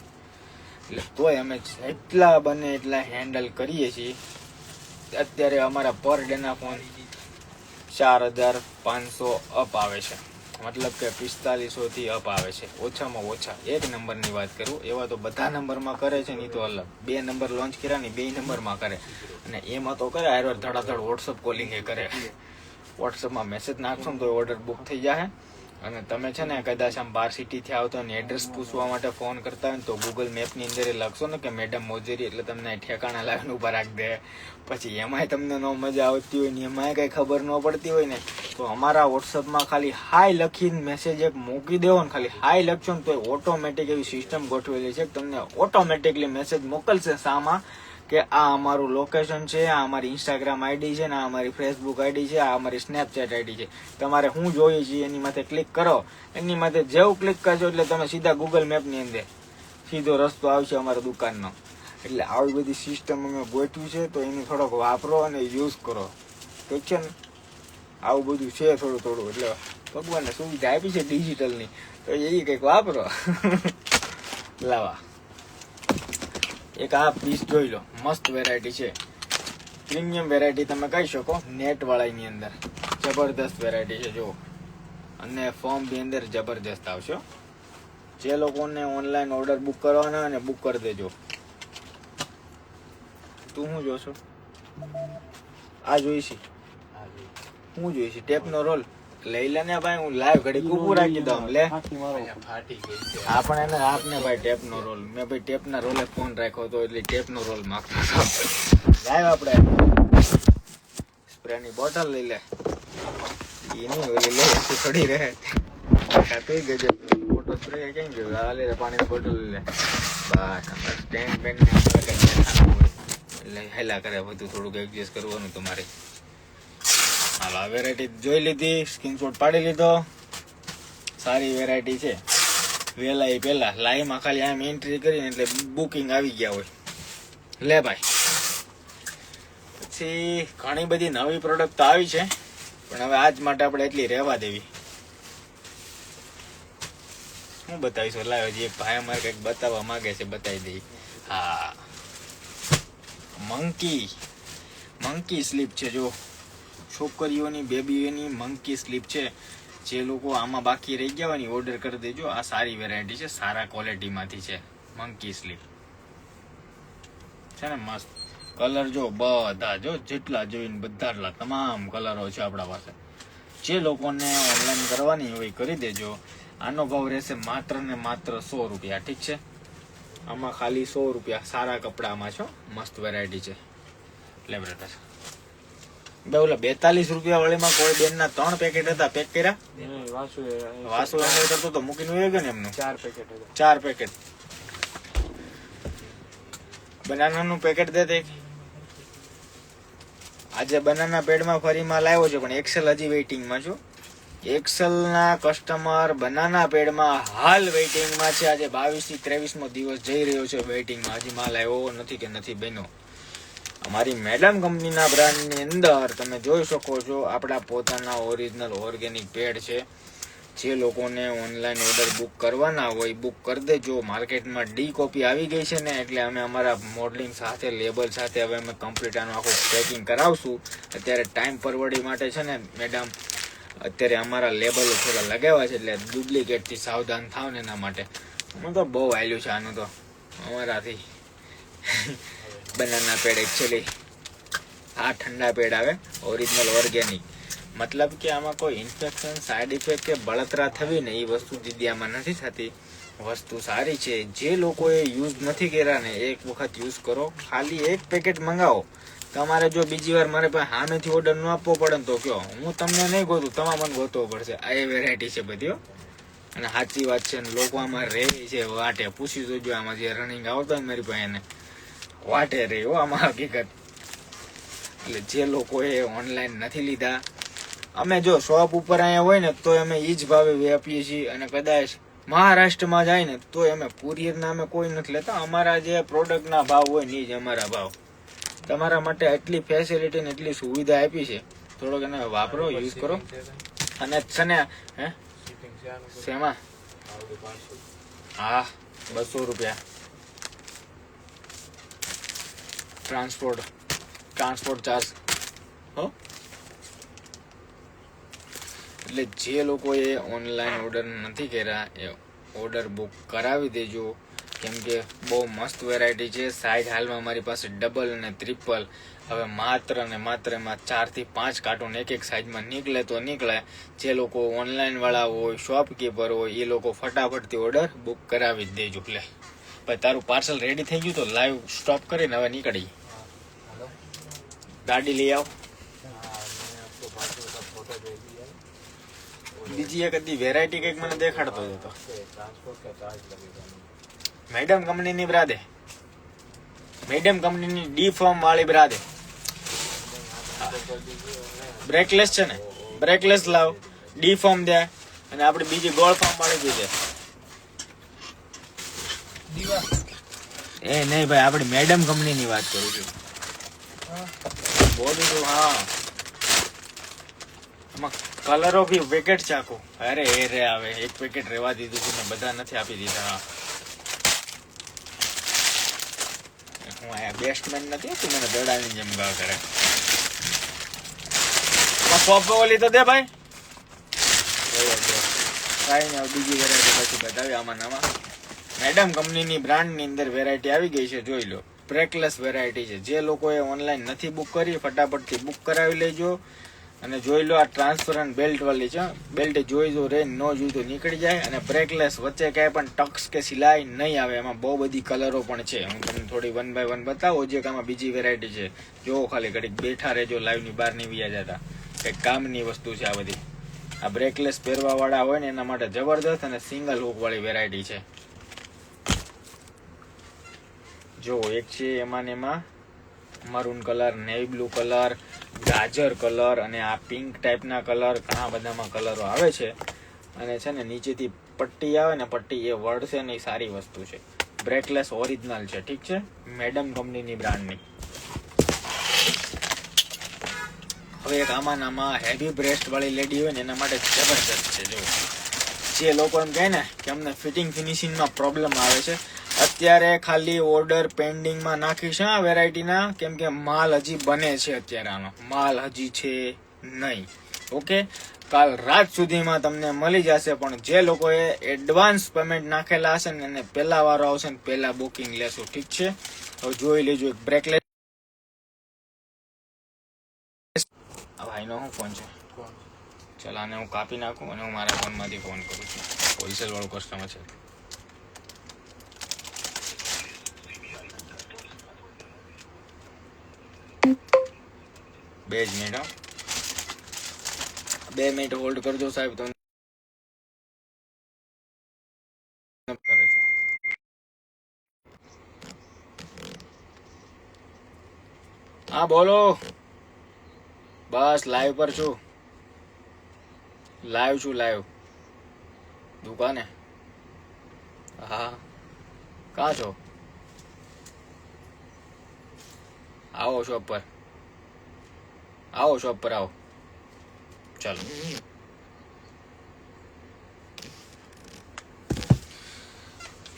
એટલે તોય અમે એટલા બને એટલા હેન્ડલ કરીએ છીએ. અત્યારે અમારા પર ડે ના ફોન 4500 અપ આવે છે. મતલબ કે 4500 થી અપ આવે છે, ઓછામાં ઓછા. એક નંબરની વાત કરું, એવા તો બધા નંબરમાં કરે છે, નહીં તો અલગ 2 નંબર લોન્ચ કર્યા ને 2 નંબરમાં કરે. અને એમાં તો કરે હારો ધડાધડ વોટ્સઅપ કોલિંગ એ કરે. વોટ્સઅપમાં મેસેજ નાખશો ને તો ઓર્ડર બુક થઈ જાય. અને તમે છે ને કદાચ આમ બાર સિટી થી આવતો ને એડ્રેસ પૂછવા માટે ફોન કરતા હોય ને તો ગૂગલ મેપ ની અંદર લખશો ને કે મેડમ મોજેરી, એટલે તમને ઠેકાણા લાવીને ઉભા રાખી દે. પછી એમાંય તમને નો મજા આવતી હોય ને એમાંય કઈ ખબર ન પડતી હોય ને તો અમારા વોટ્સઅપમાં ખાલી હાય લખીને મેસેજ એક મૂકી દેવો ને, ખાલી હાય લખશો ને તો ઓટોમેટિક એવી સિસ્ટમ ગોઠવેલી છે કે તમને ઓટોમેટિકલી મેસેજ મોકલશે સામા કે આ અમારું લોકેશન છે, આ અમારી ઇન્સ્ટાગ્રામ આઈડી છે, ને આ અમારી ફેસબુક આઈડી છે, આ અમારી સ્નેપચેટ આઈડી છે. તમારે શું જોઈએ છે એની માથે ક્લિક કરો. એની માથે જેવું ક્લિક કરશો એટલે તમે સીધા ગૂગલ મેપની અંદર સીધો રસ્તો આવશે અમારા દુકાનનો. એટલે આવી બધી સિસ્ટમ અમે ગોઠવી છે, તો એની થોડોક વાપરો અને યુઝ કરો. ઠીક છે ને? આવું બધું છે થોડું થોડું, એટલે ભગવાનને સુવિધા આપી છે ડિજિટલની, તો એ કંઈક વાપરો. લાવા એક આ પીસ જોઈ લો, મસ્ત વેરાયટી છે, પ્રીમિયમ વેરાયટી તમે કહી શકો. નેટ વાળાની અંદર જબરદસ્ત વેરાયટી છે જો, અને ફોર્મ બી અંદર જબરદસ્ત આવશે. જે લોકોને ઓનલાઈન ઓર્ડર બુક કરવાના અને બુક કરી દેજો. તું શું જોશો? આ જોઈશી? હું જોઈશી ટેપનો રોલ લઈ લે ને ભાઈ, હું લાઈવ ઘડી ઉભું રાખી દઉં. લે ફાટી ગઈ છે. આપણે એને આપને ભાઈ ટેપનો રોલ, મેં ભાઈ ટેપના રોલે ફોન રાખ્યો હતો એટલે ટેપનો રોલ માંગતો હતો. લાઈવ આપણે સ્પ્રેની બોટલ લઈ લે, એની ઓલી લે થોડી રહે ખાતી ગજબ. ફોટો સ્પ્રે કેમ ગયો? આ લે પાણીની બોટલ લઈ લે. બસ સ્ટેન્ડ બેન્ડ એટલે હેલા કરે બધું, થોડુંક એડજસ્ટ કરવાનું તમારે. હાલ આ વેરાયટી જોઈ લીધી, સ્ક્રીનશોટ પાડી લીધો. સારી વેરાયટી છે. વહેલા એ પહેલા લાઈવમાં ખાલી આમ એન્ટ્રી કરીને એટલે બુકિંગ આવી ગયા હોય. લે ભાઈ, પછી ઘણી બધી નવી પ્રોડક્ટ તો આવી છે, પણ હવે આજ માટે આપણે એટલી રહેવા દેવી. હું બતાવીશું લાવ્યો જે એક ભાઈ અમારે કંઈક બતાવવા માંગે છે, બતાવી દઈ. હા, મંકી સ્લીપ છે જો, છોકરીઓની બેબીઓની મંકી સ્લીપ છે. જે લોકો આમાં બાકી રહી ગયા હોય ને ઓર્ડર કરી દેજો. આ સારી વેરાયટી છે, સારા ક્વોલિટીમાંથી છે મંકી સ્લીપ છે ને મસ્ત. કલર જો બધા જો, જેટલા જોઈને બધા તમામ કલરો છે આપણા પાસે. જે લોકોને ઓનલાઈન કરવાની હોય કરી દેજો. આનો ભાવ રહેશે માત્ર ને માત્ર 100 રૂપિયા. ઠીક છે? આમાં ખાલી 100 રૂપિયા. સારા કપડામાં છો, મસ્ત વેરાયટી છે. લે બ્રધર, બે ઓલા 42 રૂપિયા વાળીમાં કોઈ બેન ના 3 પેકેટ હતા, પેક કર્યા. વાસુ અંદર કરતો તો મૂકીને વયો ગયો ને એમનું. 4 પેકેટ બનાનાનું પેકેટ દે. આજે બનાના પેડમાં ફરીમાં લાવ્યો છે, પણ એક્સેલ હજી વેઇટિંગમાં છું. એક્સેલ ના કસ્ટમર બનાના પેડમાં હાલ વેઇટિંગમાં છે. આજે 22 થી 23મો દિવસ જઈ રહ્યો છે વેઇટિંગમાં. હજી માલ આવ્યો નથી કે નથી બન્યો. અમારી મેડમ કંપનીના બ્રાન્ડની અંદર તમે જોઈ શકો છો આપણા પોતાના ઓરિજિનલ ઓર્ગેનિક પેડ છે. જે લોકોને ઓનલાઈન ઓર્ડર બુક કરવાના હોય બુક કરી દેજો. માર્કેટમાં ડી કોપી આવી ગઈ છે ને, એટલે અમે અમારા મોડલિંગ સાથે લેબલ સાથે હવે અમે કમ્પ્લીટ આનું આખું પેકિંગ કરાવશું. અત્યારે ટાઈમ પરવડી માટે છે ને મેડમ, અત્યારે અમારા લેબલો થોડા લગાવ્યા છે, એટલે ડુપ્લિકેટથી સાવધાન થાવ ને એના માટે. હું તો બહુ વાયલું છે આનું તો અમારાથી. બનાના પેડ એકચ્યુઅલી આ ઠંડા પેડ આવે ઓરિજિનલ ઓર્ગેનિક. મતલબ કે આમાં કોઈ ઇન્ફેક્શન, સાઈડ ઇફેક્ટ કે બળતરા થવી ને એ વસ્તુ દીદી આમાં નથી થતી. વસ્તુ સારી છે. જે લોકોએ યુઝ નથી કર્યા ને એક વખત યુઝ કરો. ખાલી એક પેકેટ મંગાવો. તમારે જો બીજી વાર મારે પાસે સામેથી ઓર્ડર ન આપવો પડે ને તો કયો, હું તમને નહીં ગોતું, તમારે મને ગોતવો પડશે. આ એ વેરાયટી છે બધી. અને સાચી વાત છે ને, લોકો આમાં રહે છે વાટે. પૂછી જોજો આમાં જે રનિંગ આવતો હોય મારી પાસે એને વાટે રહી હો આમાં હકીકત. એટલે જે લોકોએ ઓનલાઈન નથી લીધા, અમે જો શોપ ઉપર અહીંયા હોય ને તો અમે ઈ જ ભાવે આપીએ છીએ. અને કદાચ મહારાષ્ટ્રમાં જાય ને તો અમે કુરિયરના અમે કોઈ નથી લેતા. અમારા જે પ્રોડક્ટના ભાવ હોય ને એ જ અમારા ભાવ. તમારા માટે એટલી ફેસિલિટી ને એટલી સુવિધા આપી છે, થોડોક એને વાપરો, યુઝ કરો. અને છે ને શેમાં? હા, 200 રૂપિયા ટ્રાન્સપોર્ટ ચાર્જ હો. એટલે જે લોકોએ ઓનલાઈન ઓર્ડર નથી કર્યા એ ઓર્ડર બુક કરાવી દેજો. કેમ કે બહુ મસ્ત વેરાયટી છે. સાઈઝ હાલમાં અમારી પાસે ડબલ અને ટ્રિપલ. હવે માત્ર ને માત્ર એમાં 4 થી 5 કાર્ટૂન એક સાઈઝમાં નીકળે તો નીકળે. જે લોકો ઓનલાઈન વાળા હોય, શોપકીપર હોય, એ લોકો ફટાફટથી ઓર્ડર બુક કરાવી જ દેજો. લે ભાઈ, તારું પાર્સલ રેડી થઈ ગયું તો લાઈવ સ્ટોપ કરીને હવે નીકળી. ગાડી લઈ આવ. બીજી એક હતી વેરાયટી કઈક મને દેખાડતો હતો. મેડમ કંપનીની બ્રાદે, મેડમ કંપનીની ડી ફોર્મ વાળી બ્રાદે. બ્રેકલેસ છે ને, બ્રેકલેસ લાવ, ડી ફોર્મ દે, અને આપણે બીજી ગોળ ફોર્મ વાળી બી દે. એ નહીં ભાઈ, આપણે મેડમ કંપનીની વાત કરું છું. બોલું છું. હા, એમાં કલરો બી પેકેટ છે આખું. અરે એ રે આવે, એક પેકેટ રેવા દીધું છે ને બધા નથી આપી દીધા. હું આ બેસ્ટમેન નથી, તું મને દડાની જેમ ગા કરે. પોપ ઓલી તો દે ભાઈ. કાંઈ ને બીજી વેરાયટી પછી બતાવી. આમાં નવા મેડમ કંપનીની બ્રાન્ડની અંદર વેરાયટી આવી ગઈ છે, જોઈ લો. બ્રેકલેસ વેરાયટી છે. જે લોકોએ ઓનલાઈન નથી બુક કરી, ફટાફટથી બુક કરાવી લેજો. અને જોઈ લો, આ ટ્રાન્સપરન્ટ બેલ્ટ વાળી છે. બેલ્ટ જોઈ જો રે, ન જોઈ તો નીકળી જાય. અને બ્રેકલેસ, વચ્ચે ક્યાંય પણ ટક્સ કે સિલાઈ નહીં આવે. એમાં બહુ બધી કલરો પણ છે. હું તમને થોડી 1 by 1 બતાવો. જે આમાં બીજી વેરાયટી છે, જોવો ખાલી. ઘડીક બેઠા રહેજો, લાઈવ ની બહાર નહીં વ્યા જતા. કઈક કામની વસ્તુ છે આ બધી. આ બ્રેકલેસ પહેરવા વાળા હોય ને એના માટે જબરદસ્ત અને સિંગલ હુક વાળી વેરાયટી છે. જો એક છે એમાં ને એમાં maroon colour, navy blue colour, ગાજર કલર અને આ પિંક ટાઈપના કલર. ઘણા બધામાં કલરો આવે છે. અને છે ને નીચેથી પટ્ટી આવે ને, પટ્ટી એ વળશે ને, એ સારી વસ્તુ છે. બ્રેકલેસ ઓરિજિનલ છે, ઠીક છે, મેડમ કંપનીની બ્રાન્ડની. હવે એક આમાં હેવી બ્રેસ્ટ વાળી લેડી હોય ને એના માટે જબરદસ્ત છે. જો જે લોકો એમ કહે ને કે અમને ફિટિંગ ફિનિશિંગમાં પ્રોબ્લેમ આવે છે, અત્યારે ખાલી ઓર્ડર પેન્ડિંગમાં નાખીશ આ વેરાયટીના. કેમ કે માલ હજી બને છે, અત્યારે આનો માલ હજી છે નહીં. ઓકે, કાલ રાત સુધીમાં તમને મળી જશે. પણ જે લોકોએ એડવાન્સ પેમેન્ટ નાખેલા હશે ને એને પહેલા વારો આવશે ને પહેલા બુકિંગ લેશું, ઠીક છે. હવે જોઈ લેજો. એક બ્રેકલેસ ભાઈનો શું ફોન છે? ચાલ આને હું કાપી નાખું અને હું મારા ફોનમાંથી ફોન કરું છું. હોલસેલ વાળો કસ્ટમર છે. બે જ મિનિટ, 2 મિનિટ હોલ્ડ કરજો સાહેબ. તો હા બોલો. બસ લાઈવ પર છું. લાઈવ દુકાને. હા, કાં છો? આવો શોપ પર, આવો ચાલો.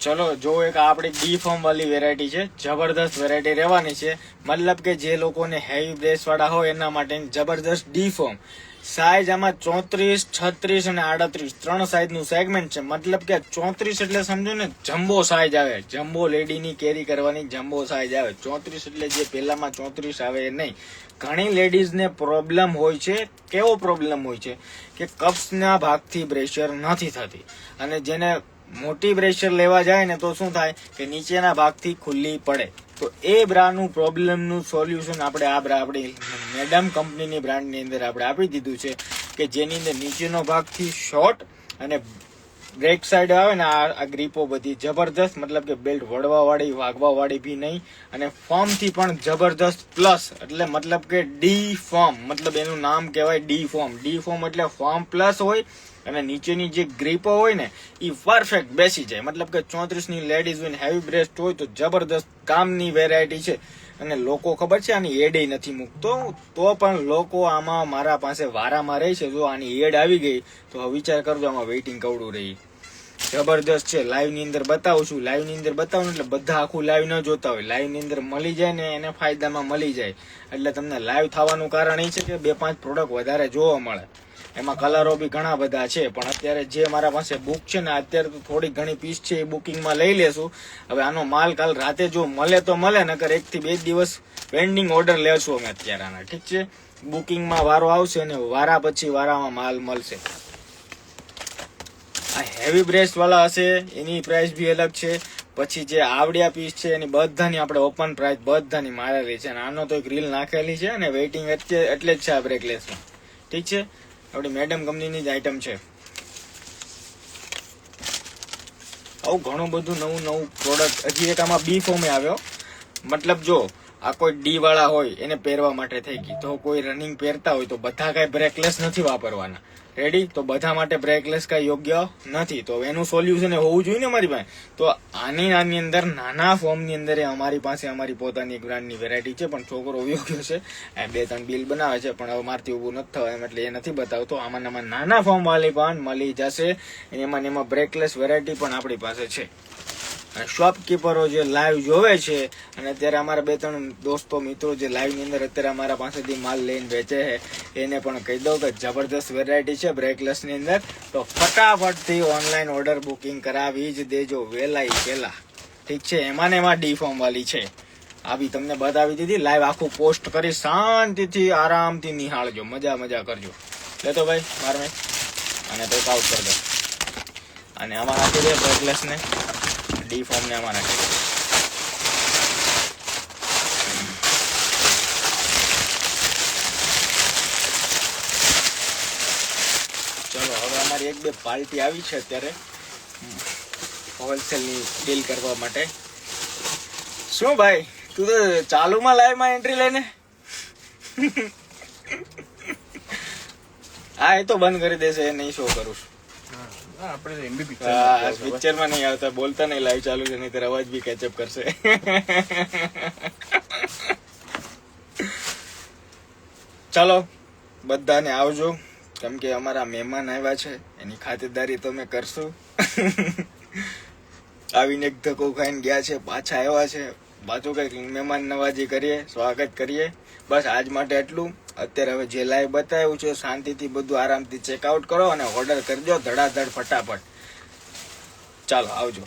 ચલો જો, એક આપણી ડી ફોર્મ વાળી વેરાયટી છે. જબરદસ્ત વેરાયટી રહેવાની છે. મતલબ કે જે લોકોને હેવી બ્રેસ વાળા હોય એના માટે જબરદસ્ત ડી ફોર્મ. સાઈઝ આમાં 34, 36 અને 38 3 સાઈઝ નું સેગમેન્ટ છે. મતલબ કે 34 એટલે સમજો ને જમ્બો સાઈઝ આવે. જમ્બો લેડીની કેરી કરવાની જમ્બો સાઈઝ આવે. 34 એટલે જે પેલામાં 34 આવે એ નહીં. ઘણી લેડીઝને પ્રોબ્લેમ હોય છે. કેવો પ્રોબ્લેમ હોય છે કે કપ્સના ભાગથી પ્રેશર નથી થતી. અને જેને મોટી બ્રેશર લેવા જાય ને તો શું થાય કે નીચેના ભાગથી ખુલ્લી પડે. તો એ બ્રાનું પ્રોબ્લેમનું સોલ્યુશન આપણે આ બ્રા આપણી મેડમ કંપનીની બ્રાન્ડની અંદર આપણે આપી દીધું છે. કે જેની અંદર નીચેનો ભાગથી શોર્ટ અને બ્રેક સાઈડ આવે ને આ ગ્રીપો બધી જબરદસ્ત. મતલબ કે બેલ્ટ વળવા વાળી, વાગવા વાળી બી નહીં. અને ફોર્મ થી પણ જબરદસ્ત પ્લસ. એટલે મતલબ કે ડી ફોર્મ, મતલબ એનું નામ કહેવાય ડી ફોર્મ. ડી ફોર્મ એટલે ફોર્મ પ્લસ હોય અને નીચેની જે ગ્રીપો હોય ને એ પરફેક્ટ બેસી જાય. મતલબ કે 34 ની લેડીઝ હોય ને હેવી બ્રેસ્ટ હોય તો જબરદસ્ત કામની વેરાયટી છે. અને લોકો ખબર છે આની એડ નથી મૂકતો, તો પણ લોકો આમાં મારા પાસે વારામાં રહે છે. જો આની એડ આવી ગઈ તો વિચાર કરજો આમાં વેઇટિંગ કવડું રહી. જબરદસ્ત છે. લાઈવ ની અંદર બતાવું છું. લાઈવ ની અંદર બતાવું એટલે બધા આખું લાઈવ ન જોતા હોય. લાઈવ ની અંદર મળી જાય ને એને ફાયદામાં મળી જાય. એટલે તમને લાઈવ થવાનું કારણ એ છે કે 2-5 પ્રોડક્ટ વધારે જોવા મળે. એમાં કલરો બી ઘણા બધા છે, પણ અત્યારે જે મારા પાસે બુક છે ને અત્યારે તો થોડી ઘણી પીસ છે એ બુકિંગમાં લઈ લેશું. હવે આનો માલ કાલ રાતે જો મળે તો મળે, નકર 1 થી 2 દિવસ પેન્ડિંગ ઓર્ડર લેશું અમે અત્યારે આના. ઠીક છે, બુકિંગમાં વારો આવશે ને વારા પછી વારામાં માલ મળશે. આ હેવી બ્રેસ્ટ વાળા હશે એની પ્રાઇસ બી અલગ છે. પછી જે આવડિયા પીસ છે એની બધાની આપણે ઓપન પ્રાઇસ બધાની મારેલી છે, અને આનો તો એક રીલ નાખેલી છે અને વેઇટિંગ એટલે જ છે આ બ્રેકલેસમાં. ઠીક છે, આપણી મેડમ કંપનીની જ આઈટમ છે. આવું ઘણું બધું નવું પ્રોડક્ટ. હજી એક આમાં બી ફોર્મે આવ્યો, મતલબ જો આ કોઈ ડી વાળા હોય એને પહેરવા માટે થઈ ગઈ, તો કોઈ રનિંગ પહેરતા હોય તો બધા કઈ બ્રેકલેસ નથી વાપરવાના. રેડી? તો બધા માટે બ્રેકલેસ કઈ યોગ્ય નથી, તો એનું સોલ્યુશન હોવું જોઈએ ને અમારી પાસે. તો આની અંદર નાના ફોર્મની અંદર અમારી પાસે અમારી પોતાની એક બ્રાન્ડની વેરાયટી છે, પણ છોકરો યોગ્ય છે 2-3 બિલ બનાવે છે, પણ હવે મારથી ઊભું નથી થવા એમ એટલે એ નથી બતાવતો. આમાં નાના ફોર્મ વાળી પણ મળી જશે, એમાં બ્રેકલેસ વેરાયટી પણ આપણી પાસે છે. શોપકીપરો જે લાઈવ જોવે છે અને અત્યારે અમારા 2-3 દોસ્તો મિત્રો જે લાઈવ ની અંદર અત્યારે અમારા પાસેથી માલ લઈને વેચે છે એને પણ કહી દઉં કે જબરદસ્ત વેરાયટી છે બ્રેકલેસ ની અંદર. તો ફટાફટથી ઓનલાઈન ઓર્ડર બુકિંગ કરાવી જ દેજો વહેલા પહેલા. ઠીક છે, એમાં ડી ફોર્મ વાળી છે, આ બી તમને બતાવી દીધી લાઈવ, આખું પોસ્ટ કરી શાંતિથી આરામથી નિહાળજો, મજા કરજો. લેતો ભાઈ મારમે અને ટેક આઉટ કરી દો, અને આમાં નાખી દે બ્રેકલેસ ને ડી ફોર્મ ને આમાં નાખી દે. ચલો હવે અમારી 1-2 પાર્ટી આવી છે અત્યારે હોલસેલ ની ડીલ કરવા માટે. શું ભાઈ તું તો ચાલુમાં લાઈવ માં એન્ટ્રી લઈને હા એ તો બંધ કરી દેશે, એ નહીં શો કરું છું. પિક્ચર માં નહીં આવતા, બોલતા નહીં લાઈવ ચાલુ છે, નહીં અવાજ બી કેચઅપ કરશે. ચાલો બધાને આવજો, કેમ કે અમારા મહેમાન આવ્યા છે એની ખાતરદારી તો અમે કરશું. આવીને એક ધક્કો ખાઈને ગયા છે, પાછા આવ્યા છે, પાછું કઈક મહેમાન નવાજી કરીએ, સ્વાગત કરીએ. બસ આજ માટે એટલું. અત્યારે હવે જે લાઈવ બતાવ્યું છે શાંતિથી બધું આરામથી ચેકઆઉટ કરો અને ઓર્ડર કરજો ધડાધડ ફટાફટ. ચાલો આવજો.